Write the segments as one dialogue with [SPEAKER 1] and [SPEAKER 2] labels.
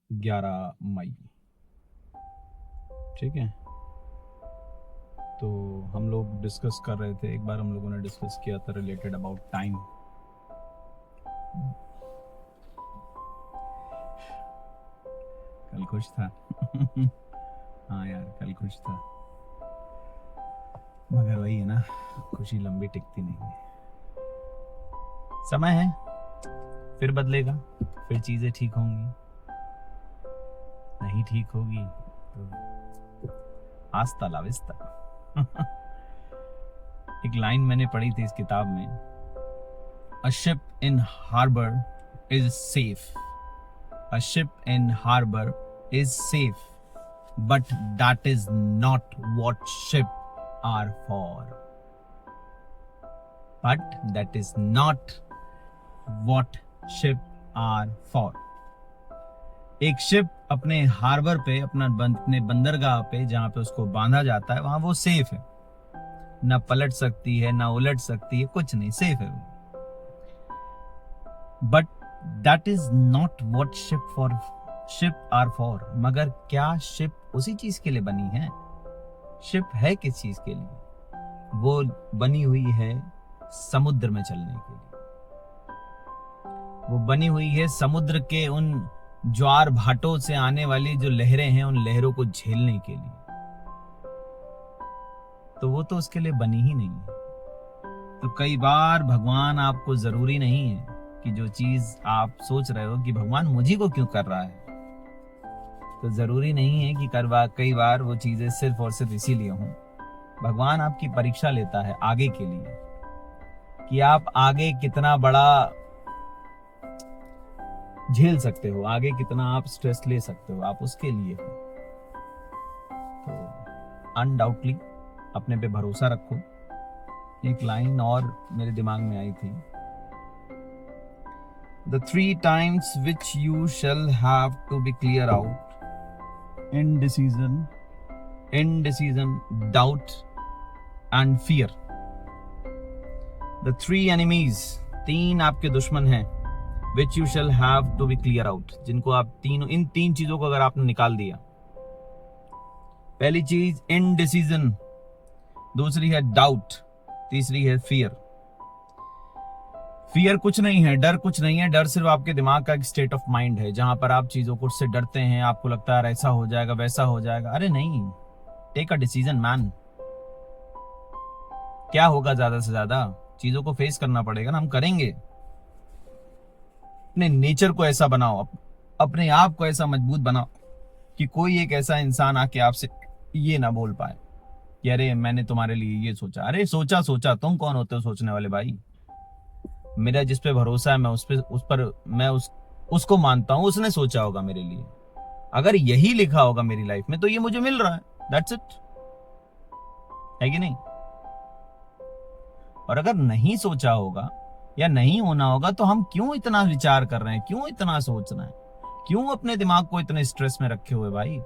[SPEAKER 1] 11 मई। ठीक है, तो हम लोग डिस्कस कर रहे थे, एक बार हम लोगों ने डिस्कस किया था रिलेटेड अबाउट टाइम। कल खुश था। हाँ यार, कल खुश था, मगर वही है ना, खुशी लंबी टिकती नहीं है। समय है, फिर बदलेगा, फिर चीजें ठीक होंगी। नहीं ठीक होगी तो आस्ता ला विस्ता। एक लाइन मैंने पढ़ी थी इस किताब में, a ship in harbour is safe, a ship in harbour is safe, but that is not what ship are for. But that is not what ship are for. एक शिप अपने harbour पे, अपने बंदरगाह पे जहां पे उसको बांधा जाता है, वहां वो सेफ है, ना पलट सकती है ना उलट सकती है, कुछ नहीं, सेफ है वो। But that is not what ship are for. मगर क्या शिप उसी चीज के लिए बनी है? शिप है किस चीज के लिए? वो बनी हुई है समुद्र में चलने के लिए, वो बनी हुई है समुद्र के उन ज्वार भाटों से आने वाली जो लहरें हैं, उन लहरों को झेलने के लिए। तो वो तो उसके लिए बनी ही नहीं है। तो कई बार भगवान आपको जरूरी नहीं है कि जो चीज आप सोच रहे हो कि भगवान मुझे को क्यों कर रहा है, तो जरूरी नहीं है कि कई बार वो चीजें सिर्फ और सिर्फ इसीलिए हों। भगवान आपकी परीक्षा लेता है आगे के लिए, कि आप आगे कितना बड़ा झेल सकते हो, आगे कितना आप स्ट्रेस ले सकते हो, आप उसके लिए हो। तो अनडाउटली अपने पे भरोसा रखो। एक लाइन और मेरे दिमाग में आई थी, the 3 times which you shall have to be clear out: indecision, doubt and fear. The 3 enemies, 3 आपके दुश्मन हैं, which you shall have to be clear out, जिनको आप इन 3 चीजों को अगर आपने निकाल दिया, पहली चीज इनडिसीजन, दूसरी है डाउट, तीसरी है फियर। फियर कुछ नहीं है, डर कुछ नहीं है, डर सिर्फ आपके दिमाग का एक स्टेट ऑफ माइंड है, जहां पर आप चीजों को से डरते हैं, आपको लगता है ऐसा हो जाएगा वैसा हो जाएगा। अरे नहीं, टेक अ डिसीजन मैन। क्या होगा, ज्यादा से ज्यादा चीजों को फेस करना पड़ेगा ना, हम करेंगे। अपने नेचर को ऐसा बनाओ, अपने आप को ऐसा मजबूत बनाओ कि कोई एक ऐसा इंसान आके आपसे ये ना बोल पाए कि अरे मैंने तुम्हारे लिए ये सोचा। अरे सोचा, तुम कौन होते हो सोचने वाले भाई? मेरा जिस पे भरोसा है, मैं उसको मानता हूं, उसने सोचा होगा मेरे लिए। अगर यही लिखा होगा मेरी लाइफ में तो ये मुझे मिल रहा है, दैट्स इट, है कि नहीं? और अगर नहीं सोचा होगा या नहीं होना होगा तो हम क्यों इतना विचार कर रहे हैं, क्यों इतना सोचना है, क्यों अपने दिमाग को इतने स्ट्रेस में रखे हुए भाई?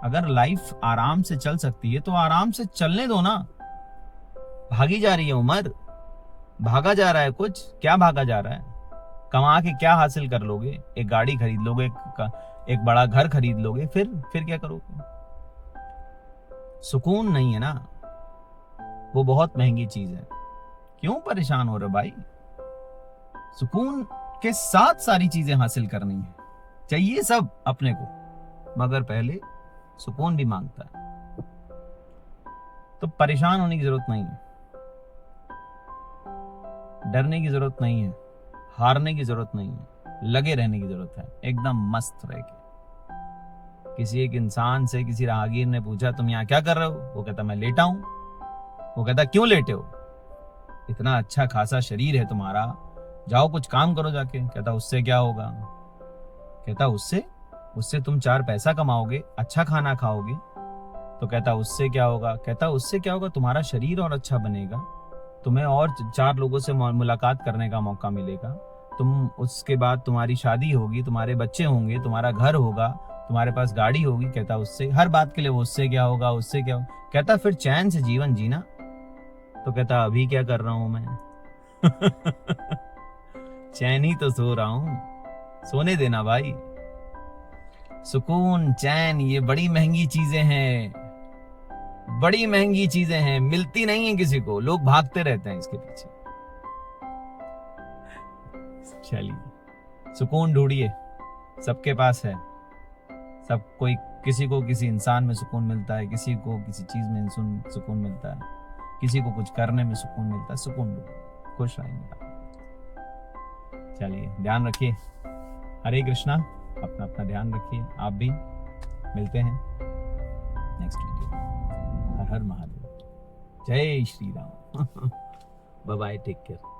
[SPEAKER 1] अगर लाइफ आराम से चल सकती है तो आराम से चलने दो ना। भागी जा रही है उम्र, भागा जा रहा है कुछ, क्या भागा जा रहा है? कमा के क्या हासिल कर लोगे? एक गाड़ी खरीद लोगे, एक बड़ा घर खरीद लोगे, फिर क्या करोगे? सुकून नहीं है ना, वो बहुत महंगी चीज है। क्यों परेशान हो रहे भाई? सुकून के साथ सारी चीजें हासिल करनी है, चाहिए सब अपने को, मगर पहले सुकून भी मांगता है। तो परेशान होने की जरूरत नहीं है, डरने की जरूरत नहीं है, हारने की जरूरत नहीं है, लगे रहने की जरूरत है, एकदम मस्त रह के। किसी एक इंसान से, किसी राहगीर ने पूछा तुम यहाँ क्या कर रहे हो? वो कहता मैं लेटा हूं। वो कहता क्यों लेटे हो? इतना अच्छा खासा शरीर है तुम्हारा, जाओ कुछ काम करो जाके। कहता उससे क्या होगा? कहता उससे तुम 4 पैसा कमाओगे, अच्छा खाना खाओगे। तो कहता उससे क्या होगा? कहता उससे क्या होगा, तुम्हारा शरीर और अच्छा बनेगा, तुम्हें और 4 लोगों से मुलाकात करने का मौका मिलेगा, तुम उसके बाद तुम्हारी शादी होगी, तुम्हारे बच्चे होंगे, तुम्हारा घर होगा, तुम्हारे पास गाड़ी होगी। कहता उससे, हर बात के लिए वो उससे क्या होगा, उससे क्या होगा। कहता फिर चैन से जीवन जीना। तो कहता अभी क्या कर रहा हूं मैं? चैन ही तो सो रहा हूं, सोने देना भाई। सुकून, चैन, ये बड़ी महंगी चीजें हैं, बड़ी महंगी चीजें हैं, मिलती नहीं है किसी को, लोग भागते रहते हैं इसके पीछे। चलिए सुकून ढूंढिए, सबके पास है। सब कोई, किसी को किसी इंसान में सुकून मिलता है, किसी को किसी चीज में सुकून मिलता है, किसी को कुछ करने में सुकून मिलता है। सुकून ढूंढिए, खुश रहेंगे। चलिए ध्यान रखिए। हरे कृष्णा। अपना अपना ध्यान रखिए। आप भी। मिलते हैं नेक्स्ट वीडियो। हर हर महादेव। जय Shri Ram. Bye bye, take care.